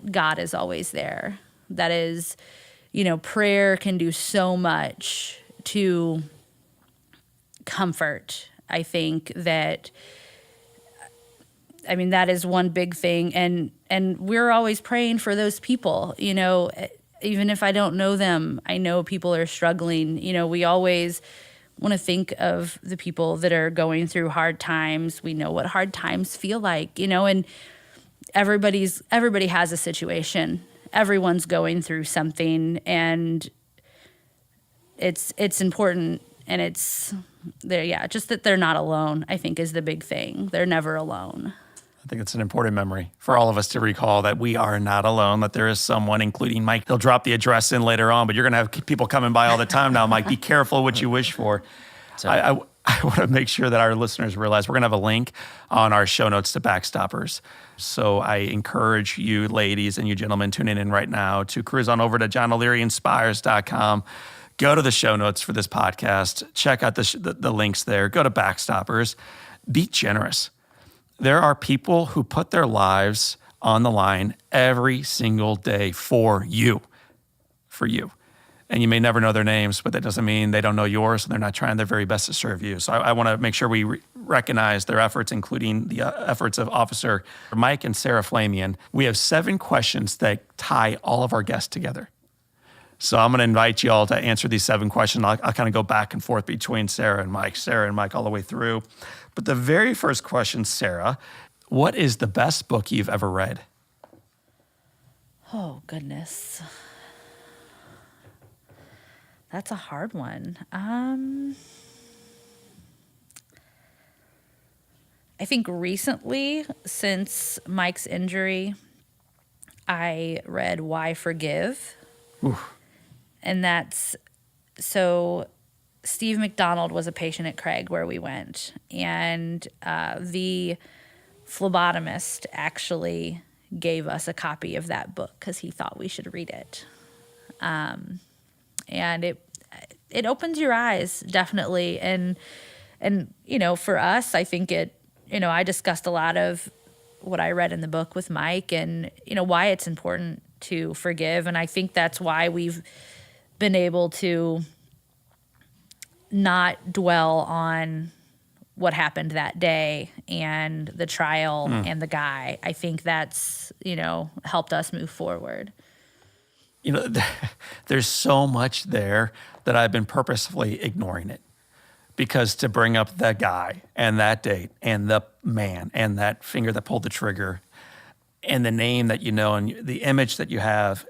God is always there. That is, prayer can do so much to comfort. I think that is one big thing. And we're always praying for those people, even if I don't know them, I know people are struggling. We always want to think of the people that are going through hard times. We know what hard times feel like, and everybody has a situation. Everyone's going through something, and it's important, and it's there. Yeah. Just that they're not alone, I think, is the big thing. They're never alone. I think it's an important memory for all of us to recall that we are not alone, that there is someone, including Mike. He'll drop the address in later on, but you're going to have people coming by all the time now, Mike. Be careful what you wish for. I want to make sure that our listeners realize we're going to have a link on our show notes to Backstoppers. So I encourage you ladies and you gentlemen tuning in right now to cruise on over to JohnO'LearyInspires.com. Go to the show notes for this podcast. Check out the links there. Go to Backstoppers. Be generous. There are people who put their lives on the line every single day for you. And you may never know their names, but that doesn't mean they don't know yours, and they're not trying their very best to serve you. So I want to make sure we recognize their efforts, including the efforts of Officer Mike and Sarah Flamion. We have 7 questions that tie all of our guests together. So I'm going to invite you all to answer these 7 questions. I'll kind of go back and forth between Sarah and Mike all the way through. But the very first question, Sarah, what is the best book you've ever read? Oh, goodness. That's a hard one. I think recently, since Mike's injury, I read Why Forgive. Oof. And so Steve McDonald was a patient at Craig where we went. And the phlebotomist actually gave us a copy of that book because he thought we should read it. And it opens your eyes, definitely. And for us, I think I discussed a lot of what I read in the book with Mike and, why it's important to forgive. And I think that's why we've been able to not dwell on what happened that day and the trial and the guy. I think that's, helped us move forward. There's so much there that I've been purposefully ignoring it. Because to bring up that guy and that date and the man and that finger that pulled the trigger and the name that and the image that you have,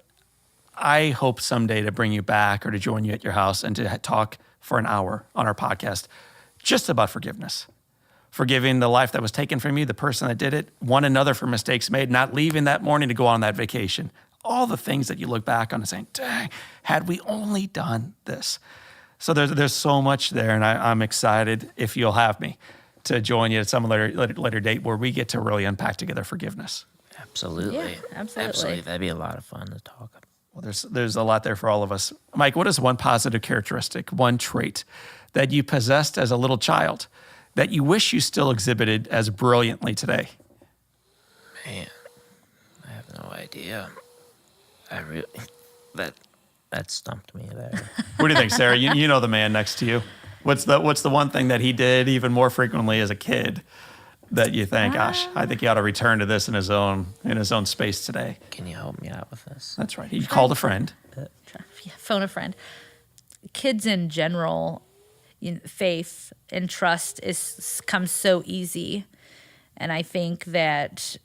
I hope someday to bring you back or to join you at your house and to talk for an hour on our podcast just about forgiveness. Forgiving the life that was taken from you, the person that did it, one another for mistakes made, not leaving that morning to go on that vacation. All the things that you look back on and saying, dang, had we only done this. So there's so much there, and I'm excited, if you'll have me, to join you at some later date where we get to really unpack together forgiveness. Absolutely. Yeah, absolutely. That'd be a lot of fun to talk about. Well, there's a lot there for all of us. Mike, what is one positive characteristic, one trait that you possessed as a little child that you wish you still exhibited as brilliantly today? Man, I have no idea. That stumped me there. What do you think, Sarah? You know the man next to you. What's the one thing that he did even more frequently as a kid that you think, gosh, I think he ought to return to this in his own space today? Can you help me out with this? That's right. He called a friend. Yeah, phone a friend. Kids in general, faith and trust comes so easy, and I think that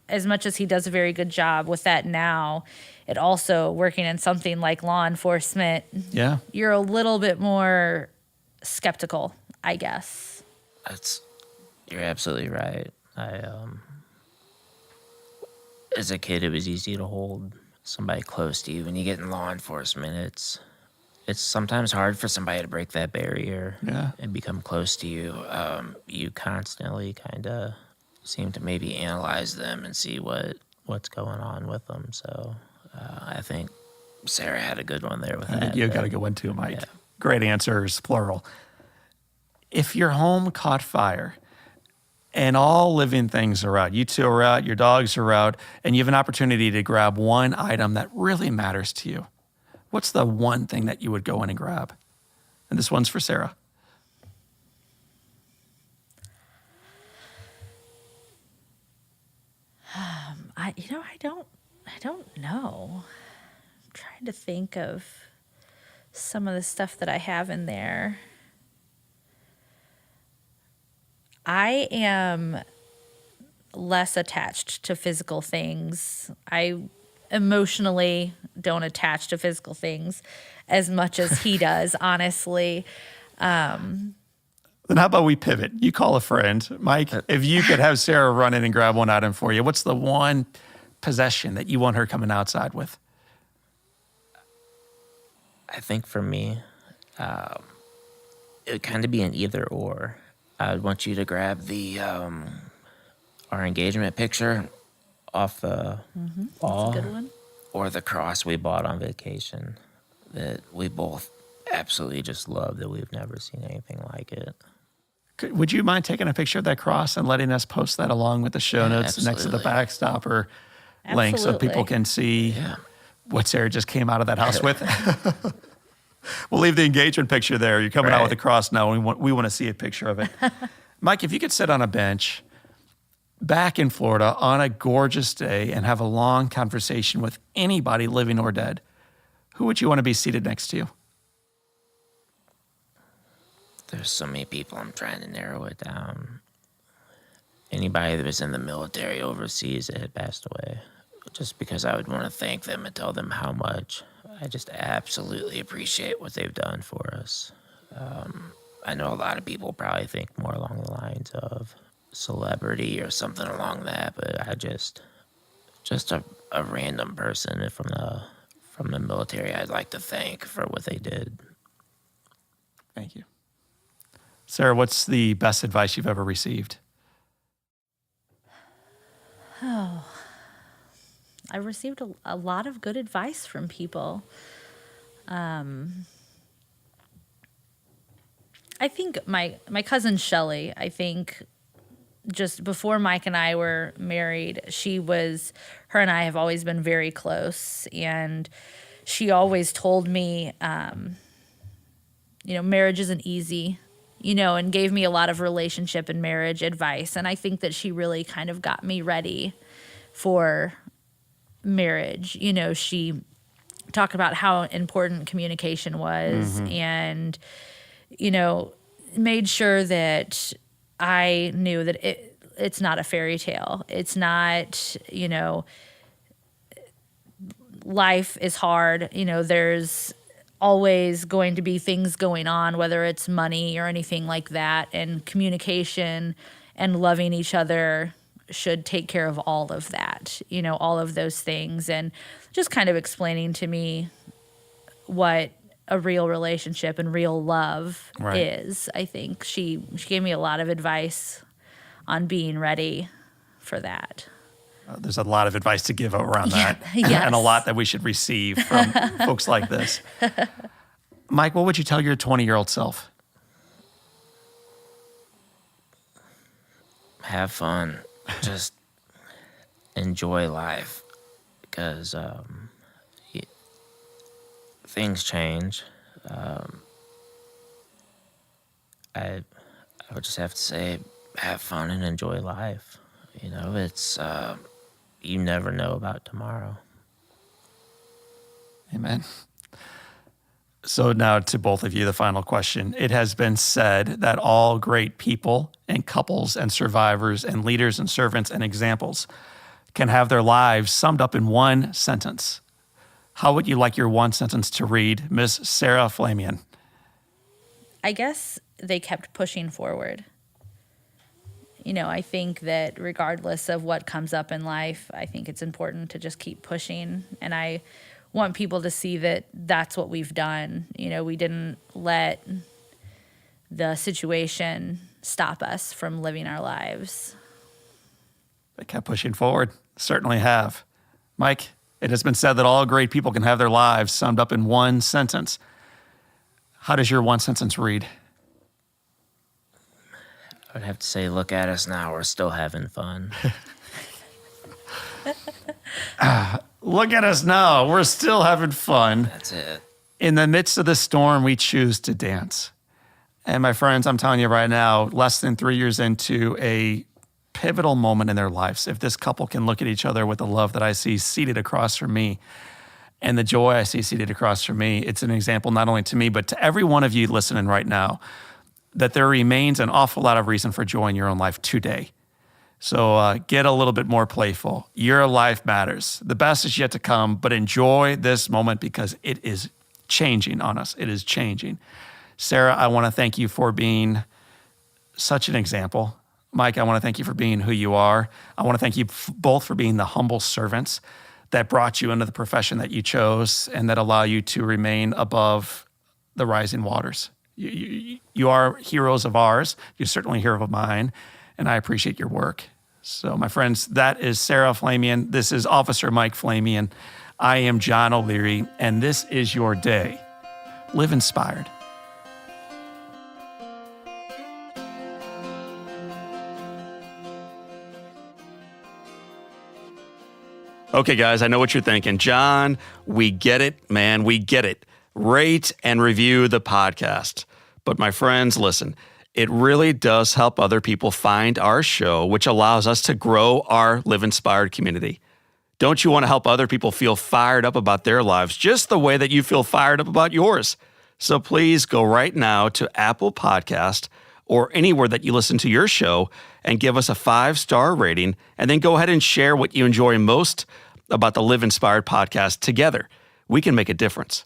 as much as he does a very good job with that now, it also working in something like law enforcement, Yeah. you're a little bit more skeptical, I guess. You're absolutely right. As a kid, it was easy to hold somebody close to you. When you get in law enforcement, it's sometimes hard for somebody to break that barrier and become close to you. You constantly kind of seem to maybe analyze them and see what's going on with them. So I think Sarah had a good one there with that. I think you got a good one too, Mike. Yeah. Great answers, plural. If your home caught fire and all living things are out, you two are out, your dogs are out, and you have an opportunity to grab one item that really matters to you, what's the one thing that you would go in and grab? And this one's for Sarah. I don't know. I'm trying to think of some of the stuff that I have in there. I am less attached to physical things. I emotionally don't attach to physical things as much as he does, honestly. Then how about we pivot? You call a friend. Mike, if you could have Sarah run in and grab one item for you, what's the one possession that you want her coming outside with? I think for me, it would kind of be an either or. I would want you to grab the our engagement picture off the wall, That's a good one. or the cross we bought on vacation that we both absolutely just love, that we've never seen anything like it. Would you mind taking a picture of that cross and letting us post that along with the show notes next to the absolutely. backstopper link so people Absolutely. can see Yeah. what Sarah just came out of that house with? We'll leave the engagement picture there. You're coming out with a Right. cross now. We want to see a picture of it. Mike, if you could sit on a bench back in Florida on a gorgeous day and have a long conversation with anybody living or dead, who would you want to be seated next to you? There's so many people, I'm trying to narrow it down. Anybody that was in the military overseas that had passed away, just because I would want to thank them and tell them how much I just absolutely appreciate what they've done for us. I know a lot of people probably think more along the lines of celebrity or something along that, but I just a random person from the military I'd like to thank for what they did. Thank you. Sarah, what's the best advice you've ever received? I've received a lot of good advice from people. I think my cousin Shelley, I think just before Mike and I were married, her and I have always been very close. And she always told me, marriage isn't easy, and gave me a lot of relationship and marriage advice. And I think that she really kind of got me ready for marriage. She talked about how important communication was and, made sure that I knew that it's not a fairy tale. It's not, life is hard. There's always going to be things going on, whether it's money or anything like that. And communication and loving each other should take care of all of that, all of those things. And just kind of explaining to me what a real relationship and real love is. I think she gave me a lot of advice on being ready for that. There's a lot of advice to give around that, yes. and a lot that we should receive from folks like this. Mike, what would you tell your 20-year-old self? Have fun. Just enjoy life, because things change. I would just have to say, have fun and enjoy life. It's you never know about tomorrow. Amen. So now to both of you, the final question. It has been said that all great people and couples and survivors and leaders and servants and examples can have their lives summed up in one sentence. How would you like your one sentence to read, Miss Sarah Flamion? I guess they kept pushing forward. I think that regardless of what comes up in life, I think it's important to just keep pushing. And I want people to see that that's what we've done. We didn't let the situation stop us from living our lives. They kept pushing forward. Certainly have. Mike, it has been said that all great people can have their lives summed up in one sentence. How does your one sentence read? I would have to say, look at us now. We're still having fun. Look at us now. We're still having fun. That's it. In the midst of the storm, we choose to dance. And my friends, I'm telling you right now, less than 3 years into a pivotal moment in their lives, if this couple can look at each other with the love that I see seated across from me and the joy I see seated across from me, it's an example not only to me, but to every one of you listening right now, that there remains an awful lot of reason for joy in your own life today. So get a little bit more playful. Your life matters. The best is yet to come, but enjoy this moment because it is changing on us. It is changing. Sarah, I want to thank you for being such an example. Mike, I want to thank you for being who you are. I want to thank you both for being the humble servants that brought you into the profession that you chose and that allow you to remain above the rising waters. You are heroes of ours. You're certainly a hero of mine, and I appreciate your work. So, my friends, that is Sarah Flamion. This is Officer Mike Flamion. I am John O'Leary, and this is your day. Live inspired. Okay, guys, I know what you're thinking. John, we get it, man. We get it. Rate and review the podcast. But my friends, listen, it really does help other people find our show, which allows us to grow our Live Inspired community. Don't you want to help other people feel fired up about their lives just the way that you feel fired up about yours? So please go right now to Apple Podcast or anywhere that you listen to your show and give us a 5-star rating, and then go ahead and share what you enjoy most about the Live Inspired podcast together. We can make a difference.